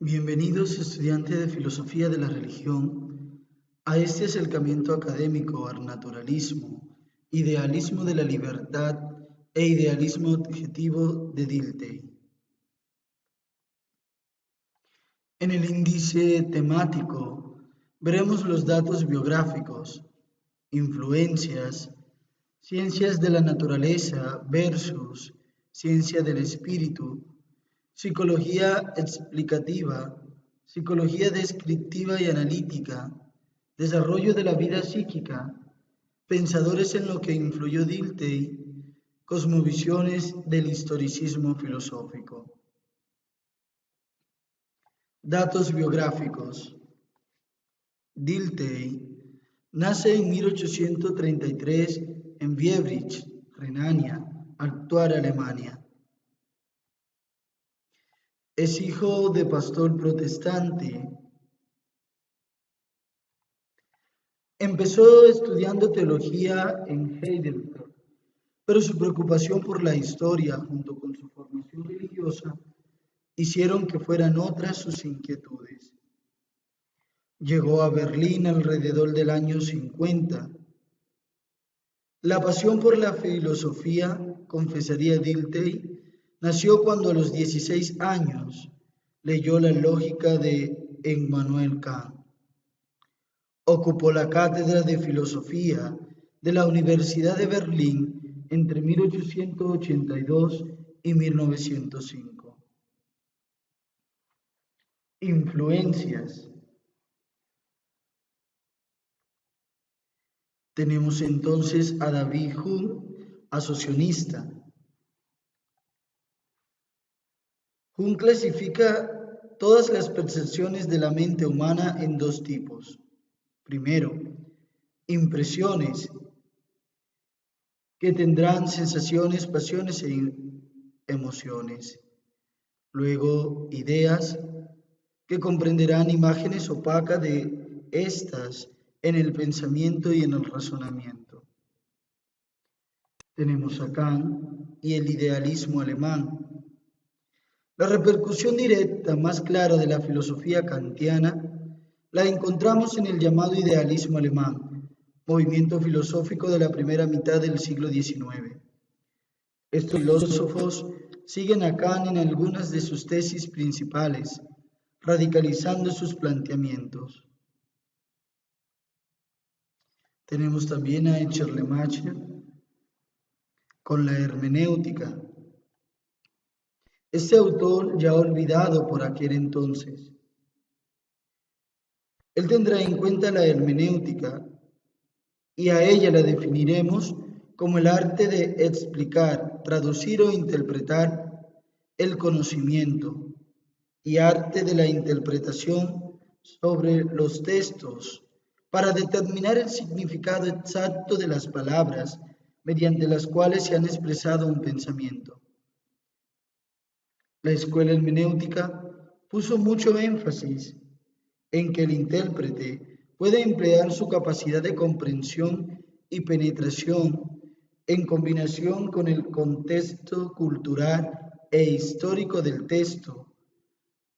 Bienvenidos, estudiantes de Filosofía de la Religión, a este acercamiento académico al naturalismo, idealismo de la libertad e idealismo objetivo de Dilthey. En el índice temático veremos los datos biográficos, influencias, ciencias de la naturaleza versus ciencia del espíritu, psicología explicativa, psicología descriptiva y analítica, desarrollo de la vida psíquica, pensadores en lo que influyó Dilthey, cosmovisiones del historicismo filosófico. Datos biográficos. Dilthey nace en 1833 en Biebrich, Renania, actual Alemania. Es hijo de pastor protestante. Empezó estudiando teología en Heidelberg, pero su preocupación por la historia junto con su formación religiosa hicieron que fueran otras sus inquietudes. Llegó a Berlín alrededor del año 50. La pasión por la filosofía, confesaría Dilthey, nació cuando a los 16 años leyó la lógica de Immanuel Kant. Ocupó la cátedra de filosofía de la Universidad de Berlín entre 1882 y 1905. Influencias. Tenemos entonces a David Hume, asociacionista. Hume clasifica todas las percepciones de la mente humana en dos tipos. Primero, impresiones, que tendrán sensaciones, pasiones e emociones. Luego, ideas, que comprenderán imágenes opacas de estas en el pensamiento y en el razonamiento. Tenemos a Kant y el idealismo alemán. La repercusión directa más clara de la filosofía kantiana la encontramos en el llamado idealismo alemán, movimiento filosófico de la primera mitad del siglo XIX. Estos filósofos siguen a Kant en algunas de sus tesis principales, radicalizando sus planteamientos. Tenemos también a Schleiermacher con la hermenéutica. Este autor ya olvidado por aquel entonces. Él tendrá en cuenta la hermenéutica y a ella la definiremos como el arte de explicar, traducir o interpretar el conocimiento y arte de la interpretación sobre los textos para determinar el significado exacto de las palabras mediante las cuales se han expresado un pensamiento. La escuela hermenéutica puso mucho énfasis en que el intérprete puede emplear su capacidad de comprensión y penetración en combinación con el contexto cultural e histórico del texto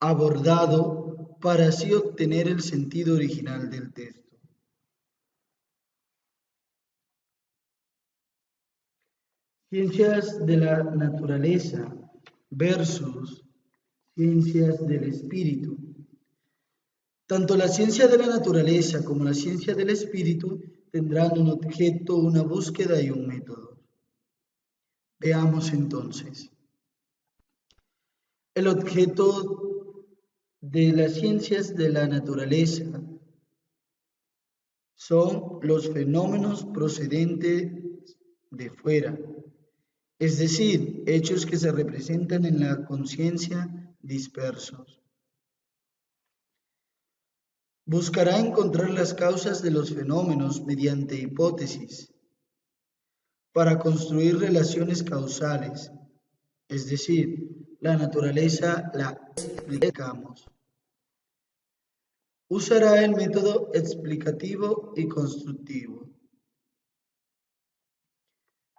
abordado para así obtener el sentido original del texto. Ciencias de la naturaleza versus ciencias del espíritu. Tanto la ciencia de la naturaleza como la ciencia del espíritu tendrán un objeto, una búsqueda y un método. Veamos entonces. El objeto de las ciencias de la naturaleza son los fenómenos procedentes de fuera, es decir, hechos que se representan en la conciencia dispersos. Buscará encontrar las causas de los fenómenos mediante hipótesis para construir relaciones causales, es decir, la naturaleza la explicamos. Usará el método explicativo y constructivo.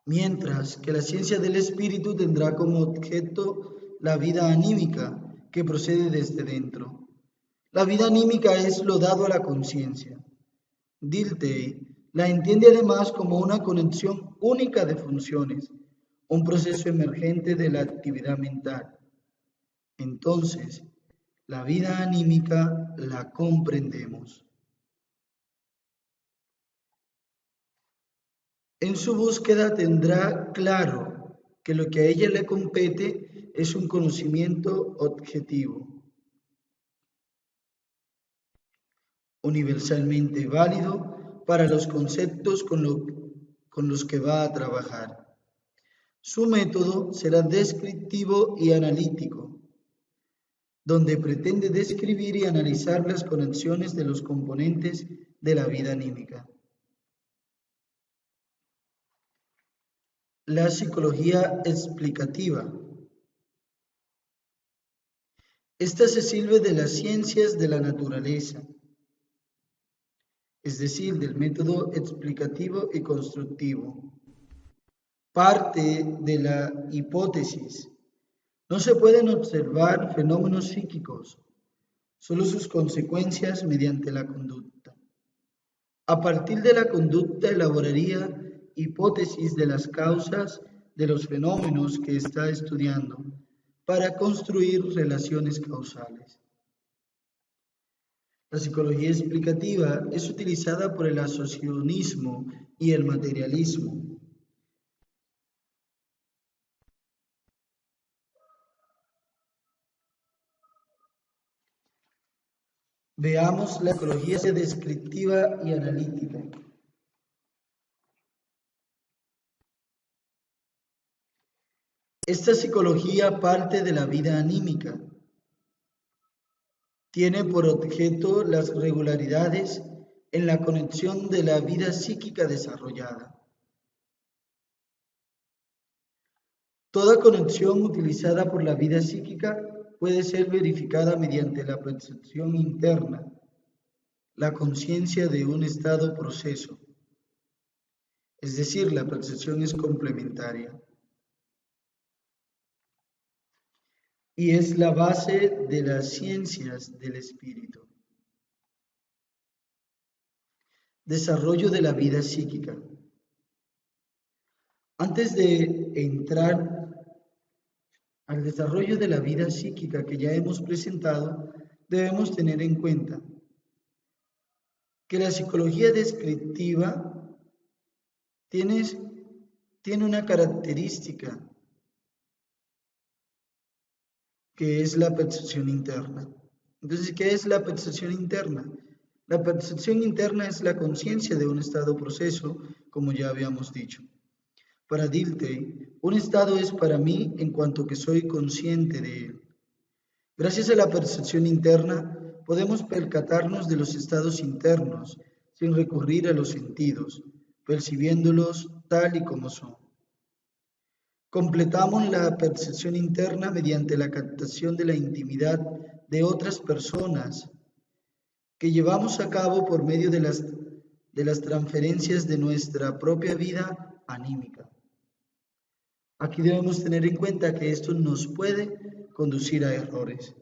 Mientras que la ciencia del espíritu tendrá como objeto la vida anímica, que procede desde dentro. La vida anímica es lo dado a la conciencia. Dilthey la entiende además como una conexión única de funciones, un proceso emergente de la actividad mental. Entonces, la vida anímica la comprendemos. En su búsqueda tendrá claro que lo que a ella le compete es un conocimiento objetivo, universalmente válido para los conceptos con los que va a trabajar. Su método será descriptivo y analítico, donde pretende describir y analizar las conexiones de los componentes de la vida anímica. La psicología explicativa. Esta se sirve de las ciencias de la naturaleza, es decir, del método explicativo y constructivo. Parte de la hipótesis. No se pueden observar fenómenos psíquicos, solo sus consecuencias mediante la conducta. A partir de la conducta elaboraría hipótesis de las causas de los fenómenos que está estudiando para construir relaciones causales. La psicología explicativa es utilizada por el asociacionismo y el materialismo. Veamos la psicología descriptiva y analítica. Esta psicología parte de la vida anímica. Tiene por objeto las regularidades en la conexión de la vida psíquica desarrollada. Toda conexión utilizada por la vida psíquica puede ser verificada mediante la percepción interna, la conciencia de un estado proceso, es decir, la percepción es complementaria. Y es la base de las ciencias del espíritu. Desarrollo de la vida psíquica. Antes de entrar al desarrollo de la vida psíquica que ya hemos presentado, debemos tener en cuenta que la psicología descriptiva tiene una característica que es la percepción interna. Entonces, ¿qué es la percepción interna? La percepción interna es la conciencia de un estado proceso, como ya habíamos dicho. Para Dilthey, un estado es para mí en cuanto que soy consciente de él. Gracias a la percepción interna, podemos percatarnos de los estados internos sin recurrir a los sentidos, percibiéndolos tal y como son. Completamos la percepción interna mediante la captación de la intimidad de otras personas que llevamos a cabo por medio de las transferencias de nuestra propia vida anímica. Aquí debemos tener en cuenta que esto nos puede conducir a errores.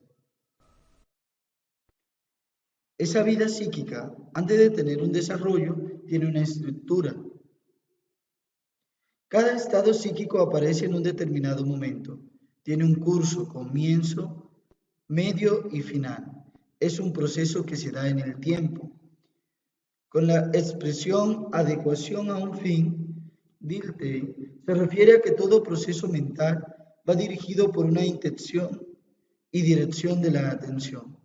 Esa vida psíquica, antes de tener un desarrollo, tiene una estructura. Cada estado psíquico aparece en un determinado momento. Tiene un curso, comienzo, medio y final. Es un proceso que se da en el tiempo. Con la expresión adecuación a un fin, Dilthey se refiere a que todo proceso mental va dirigido por una intención y dirección de la atención.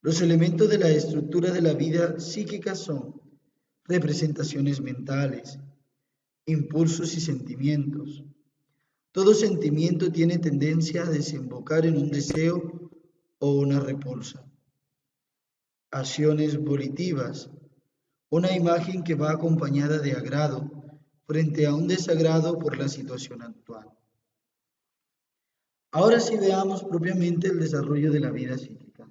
Los elementos de la estructura de la vida psíquica son representaciones mentales, impulsos y sentimientos. Todo sentimiento tiene tendencia a desembocar en un deseo o una repulsa. Acciones volitivas, una imagen que va acompañada de agrado frente a un desagrado por la situación actual. Ahora sí veamos propiamente el desarrollo de la vida psíquica.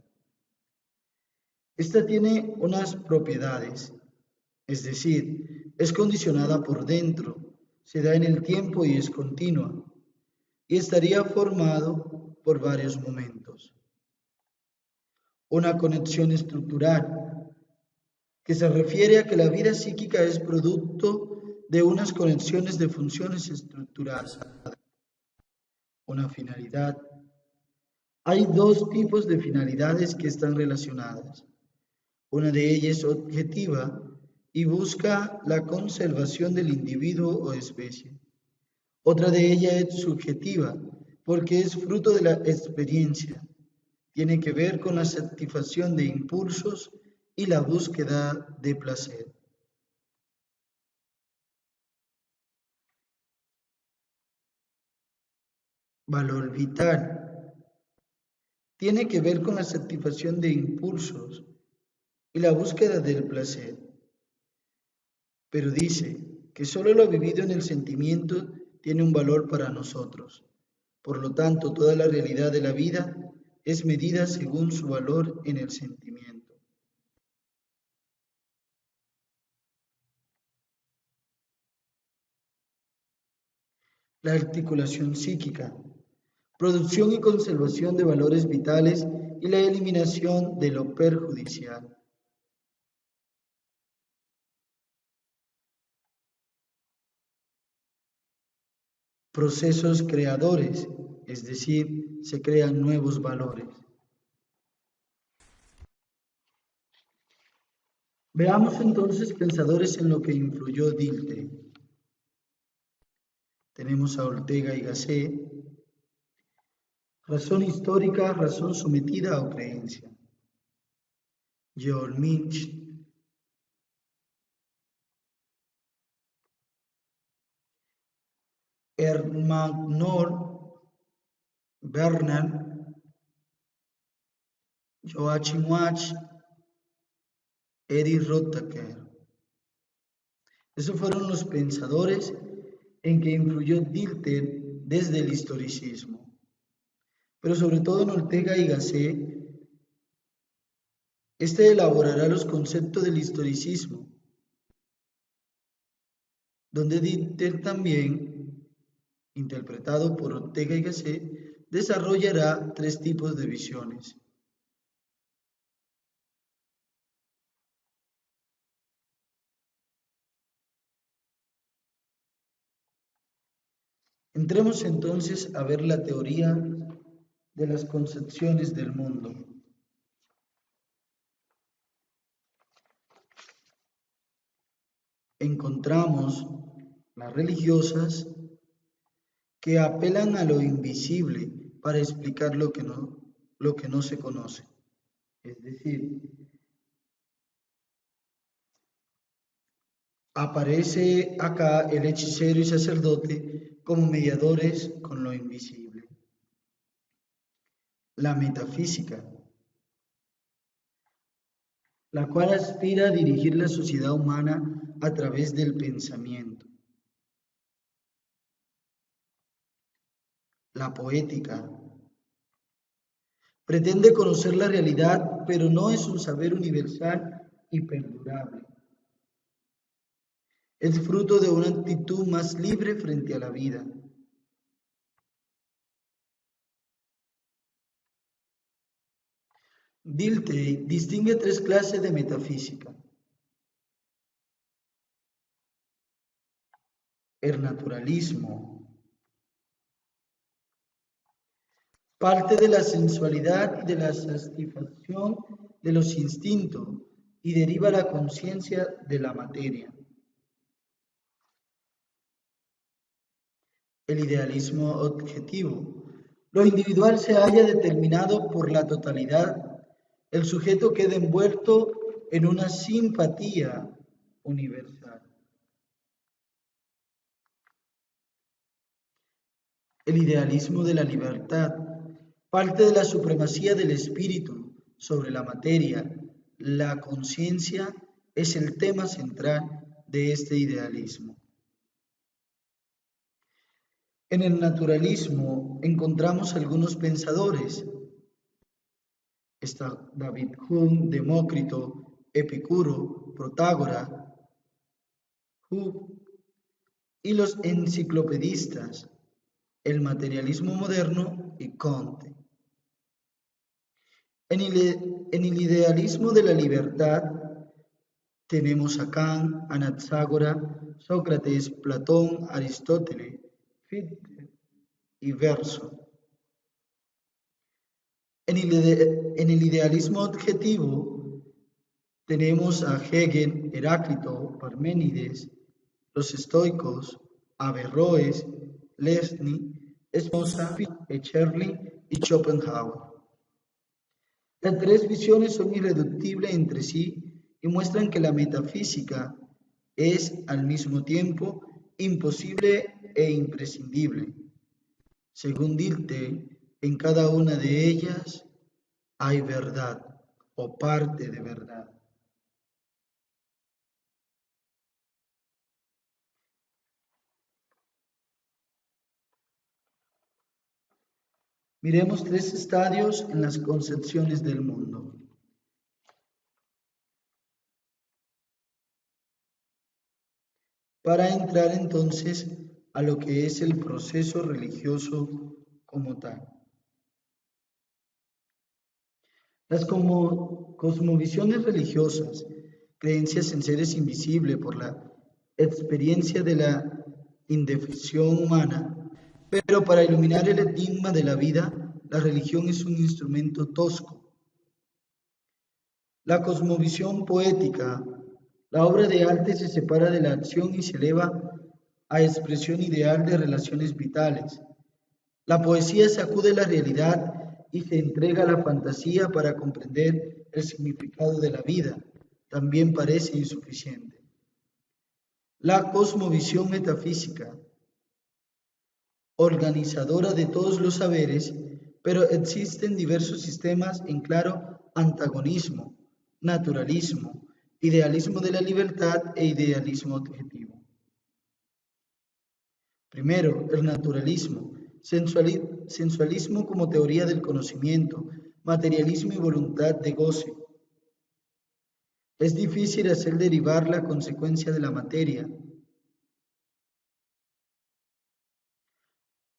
Esta tiene unas propiedades, es decir, es condicionada por dentro, se da en el tiempo y es continua, y estaría formado por varios momentos. Una conexión estructural, que se refiere a que la vida psíquica es producto de unas conexiones de funciones estructuradas. Una finalidad. Hay dos tipos de finalidades que están relacionadas. Una de ellas es objetiva y busca la conservación del individuo o especie. Otra de ellas es subjetiva, porque es fruto de la experiencia. Tiene que ver con la satisfacción de impulsos y la búsqueda de placer. Valor vital. Tiene que ver con la satisfacción de impulsos y la búsqueda del placer. Pero dice que solo lo vivido en el sentimiento tiene un valor para nosotros. Por lo tanto, toda la realidad de la vida es medida según su valor en el sentimiento. La articulación psíquica, producción y conservación de valores vitales y la eliminación de lo perjudicial. Procesos creadores, es decir, se crean nuevos valores. Veamos entonces pensadores en lo que influyó Dilthey. Tenemos a Ortega y Gasset. Razón histórica, razón sometida o creencia. Georg Milch. Ermanor Werner. Joachim Watch. Erich Rothacker. Esos fueron los pensadores en que influyó Dilthey desde el historicismo. Pero sobre todo en Ortega y Gasset, elaborará los conceptos del historicismo, donde Dilthey también, interpretado por Ortega y Gasset, desarrollará tres tipos de visiones. Entremos entonces a ver la teoría de las concepciones del mundo. Encontramos las religiosas que apelan a lo invisible para explicar lo que no se conoce. Es decir, aparece acá el hechicero y sacerdote como mediadores con lo invisible. La metafísica, la cual aspira a dirigir la sociedad humana a través del pensamiento. La poética pretende conocer la realidad, pero no es un saber universal y perdurable. Es fruto de una actitud más libre frente a la vida. Dilthey distingue tres clases de metafísica: el naturalismo, parte de la sensualidad y de la satisfacción de los instintos y deriva la conciencia de la materia. El idealismo objetivo. Lo individual se halla determinado por la totalidad. El sujeto queda envuelto en una simpatía universal. El idealismo de la libertad parte de la supremacía del espíritu sobre la materia. La conciencia es el tema central de este idealismo. En el naturalismo encontramos algunos pensadores. Está David Hume, Demócrito, Epicuro, Protágora, Hooke y los enciclopedistas, el materialismo moderno y Comte. En el idealismo de la libertad tenemos a Kant, Anaxágora, Sócrates, Platón, Aristóteles, Fichte y Verso. En el idealismo objetivo tenemos a Hegel, Heráclito, Parménides, los estoicos, Averroes, Leibniz, Spinoza, Scherling y Schopenhauer. Las tres visiones son irreductibles entre sí y muestran que la metafísica es al mismo tiempo imposible e imprescindible. Según Dilthey, en cada una de ellas hay verdad o parte de verdad. Miremos tres estadios en las concepciones del mundo. Para entrar entonces a lo que es el proceso religioso como tal. Las cosmovisiones religiosas, creencias en seres invisibles por la experiencia de la indefensión humana, pero para iluminar el enigma de la vida, la religión es un instrumento tosco. La cosmovisión poética, la obra de arte se separa de la acción y se eleva a expresión ideal de relaciones vitales. La poesía sacude la realidad y se entrega a la fantasía para comprender el significado de la vida. También parece insuficiente. La cosmovisión metafísica, organizadora de todos los saberes, pero existen diversos sistemas en claro antagonismo, naturalismo, idealismo de la libertad e idealismo objetivo. Primero, el naturalismo, sensualismo como teoría del conocimiento, materialismo y voluntad de goce. Es difícil hacer derivar la consecuencia de la materia.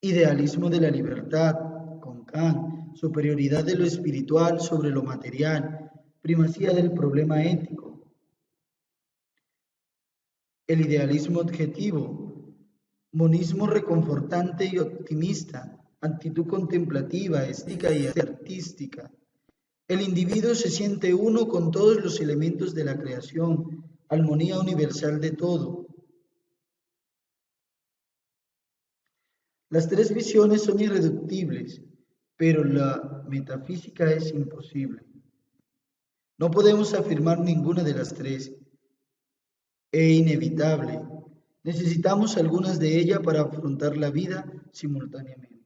Idealismo de la libertad, con Kant, superioridad de lo espiritual sobre lo material, primacía del problema ético. El idealismo objetivo, monismo reconfortante y optimista, actitud contemplativa, estética y artística. El individuo se siente uno con todos los elementos de la creación, armonía universal de todo. Las tres visiones son irreductibles, pero la metafísica es imposible. No podemos afirmar ninguna de las tres. Es inevitable. Necesitamos algunas de ellas para afrontar la vida simultáneamente.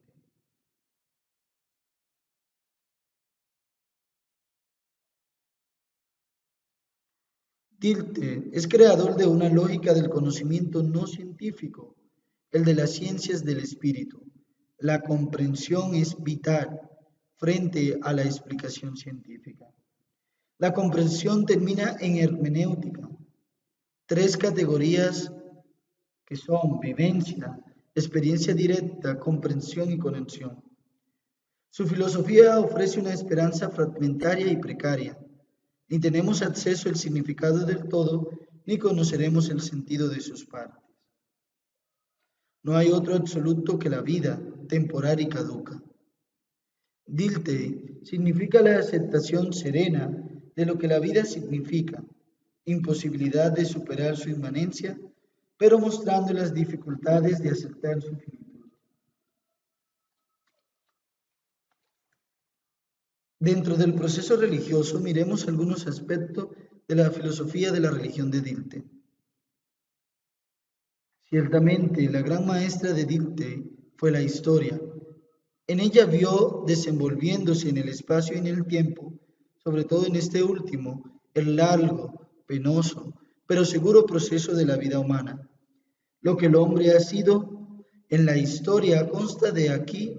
Dilthey es creador de una lógica del conocimiento no científico, el de las ciencias del espíritu. La comprensión es vital frente a la explicación científica. La comprensión termina en hermenéutica. Tres categorías que son vivencia, experiencia directa, comprensión y conexión. Su filosofía ofrece una esperanza fragmentaria y precaria. Ni tenemos acceso al significado del todo, ni conoceremos el sentido de sus partes. No hay otro absoluto que la vida, temporal y caduca. Dilthey significa la aceptación serena de lo que la vida significa, imposibilidad de superar su inmanencia, pero mostrando las dificultades de aceptar su finitud. Dentro del proceso religioso, miremos algunos aspectos de la filosofía de la religión de Dilthey. Ciertamente, la gran maestra de Dilthey fue la historia. En ella vio desenvolviéndose en el espacio y en el tiempo, sobre todo en este último, el largo, penoso, pero seguro proceso de la vida humana. Lo que el hombre ha sido en la historia consta de aquí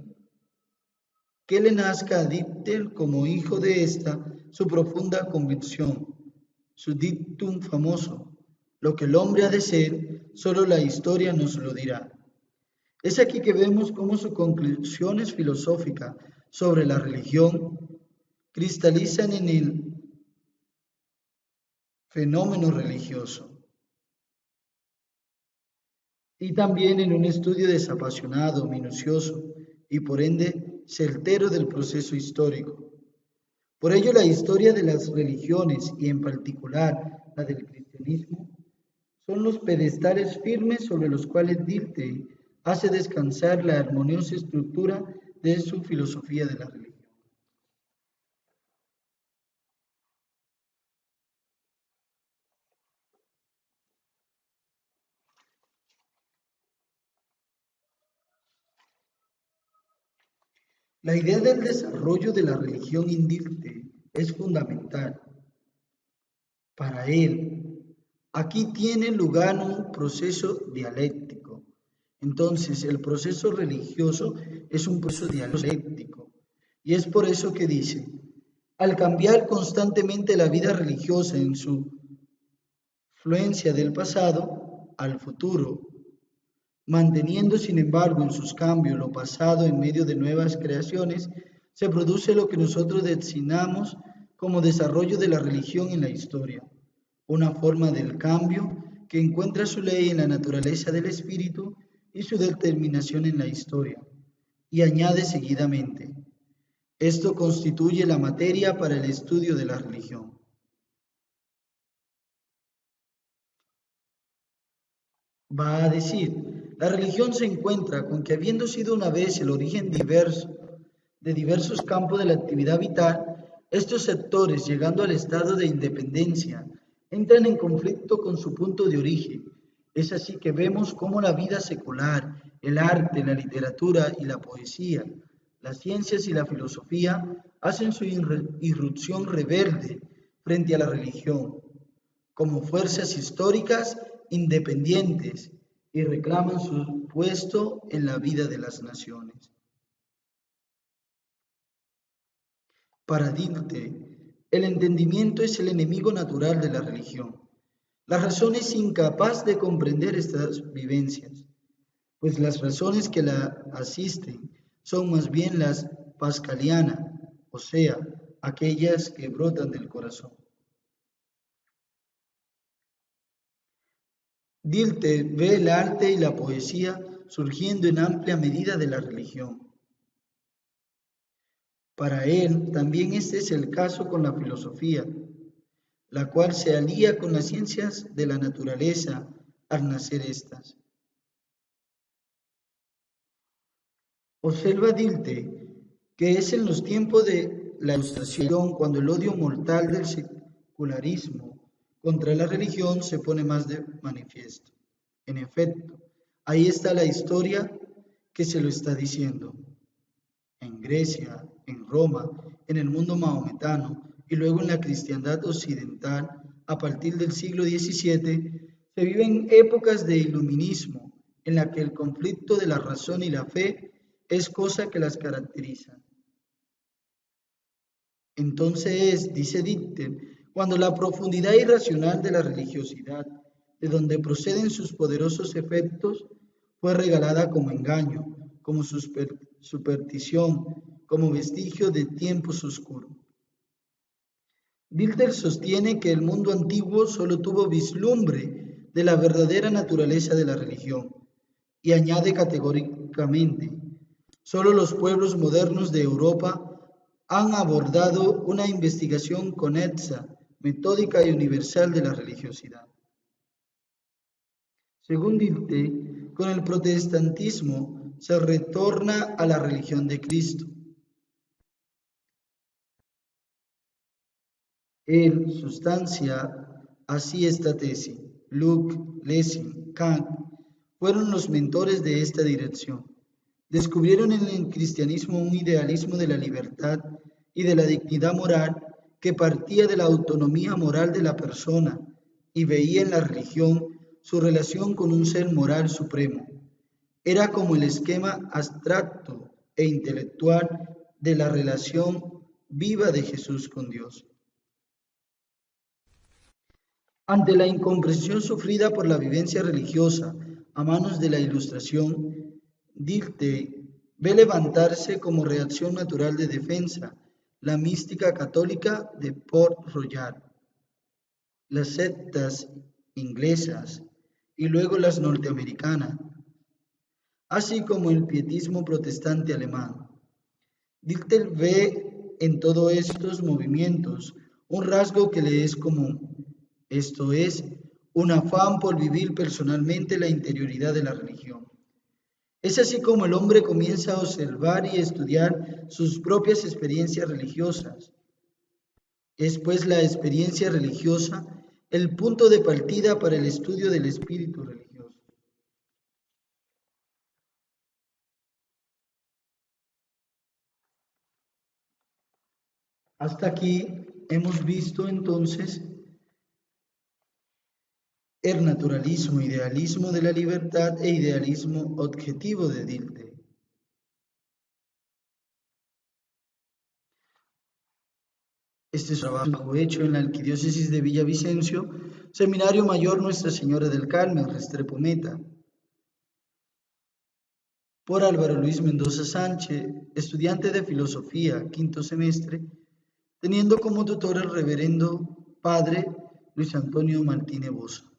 que le nazca a Dilthey como hijo de esta su profunda convicción, su dictum famoso. Lo que el hombre ha de ser, solo la historia nos lo dirá. Es aquí que vemos cómo su conclusión es filosófica sobre la religión, cristalizan en el fenómeno religioso y también en un estudio desapasionado, minucioso y por ende certero del proceso histórico. Por ello, la historia de las religiones y en particular la del cristianismo son los pedestales firmes sobre los cuales Dilthey hace descansar la armoniosa estructura de su filosofía de la religión. La idea del desarrollo de la religión en Dilthey es fundamental. Para él, aquí tiene lugar un proceso dialéctico. Entonces, el proceso religioso es un proceso dialéctico. Y es por eso que dice, al cambiar constantemente la vida religiosa en su fluencia del pasado al futuro, manteniendo sin embargo en sus cambios lo pasado en medio de nuevas creaciones, se produce lo que nosotros designamos como desarrollo de la religión en la historia, una forma del cambio que encuentra su ley en la naturaleza del espíritu y su determinación en la historia, y añade seguidamente, esto constituye la materia para el estudio de la religión. Va a decir, la religión se encuentra con que habiendo sido una vez el origen de diversos campos de la actividad vital, estos sectores, llegando al estado de independencia, entran en conflicto con su punto de origen. Es así que vemos cómo la vida secular, el arte, la literatura y la poesía, las ciencias y la filosofía hacen su irrupción rebelde frente a la religión, como fuerzas históricas independientes y reclaman su puesto en la vida de las naciones. Para Dilthey, el entendimiento es el enemigo natural de la religión. La razón es incapaz de comprender estas vivencias, pues las razones que la asisten son más bien las pascalianas, o sea, aquellas que brotan del corazón. Dilthey ve el arte y la poesía surgiendo en amplia medida de la religión. Para él también este es el caso con la filosofía, la cual se alía con las ciencias de la naturaleza al nacer estas. Observa Dilthey que es en los tiempos de la Ilustración cuando el odio mortal del secularismo contra la religión se pone más de manifiesto. En efecto, ahí está la historia que se lo está diciendo. En Grecia, en Roma, en el mundo maometano y luego en la cristiandad occidental, a partir del siglo XVII, se viven épocas de iluminismo en la que el conflicto de la razón y la fe es cosa que las caracteriza. Entonces, dice Dilthey, cuando la profundidad irracional de la religiosidad, de donde proceden sus poderosos efectos, fue regalada como engaño, como superstición, como vestigio de tiempos oscuros. Dilthey sostiene que el mundo antiguo solo tuvo vislumbre de la verdadera naturaleza de la religión y añade categóricamente, solo los pueblos modernos de Europa han abordado una investigación conexa, metódica y universal de la religiosidad. Según Dilthey, con el protestantismo se retorna a la religión de Cristo. Él sustancia así esta tesis. Locke, Lessing, Kant fueron los mentores de esta dirección. Descubrieron en el cristianismo un idealismo de la libertad y de la dignidad moral que partía de la autonomía moral de la persona y veía en la religión su relación con un ser moral supremo. Era como el esquema abstracto e intelectual de la relación viva de Jesús con Dios. Ante la incomprensión sufrida por la vivencia religiosa a manos de la Ilustración, Dilthey ve levantarse como reacción natural de defensa la mística católica de Port Royal, las sectas inglesas y luego las norteamericanas, así como el pietismo protestante alemán. Dichtel ve en todos estos movimientos un rasgo que le es común, esto es, un afán por vivir personalmente la interioridad de la religión. Es así como el hombre comienza a observar y estudiar sus propias experiencias religiosas. Es pues la experiencia religiosa el punto de partida para el estudio del espíritu religioso. Hasta aquí hemos visto entonces el naturalismo, idealismo de la libertad e idealismo objetivo de Dilthey. Este es un trabajo hecho en la Arquidiócesis de Villavicencio, Seminario Mayor Nuestra Señora del Carmen, Restrepo Meta, por Álvaro Luis Mendoza Sánchez, estudiante de Filosofía, quinto semestre, teniendo como tutor el reverendo Padre Luis Antonio Martínez Bosa.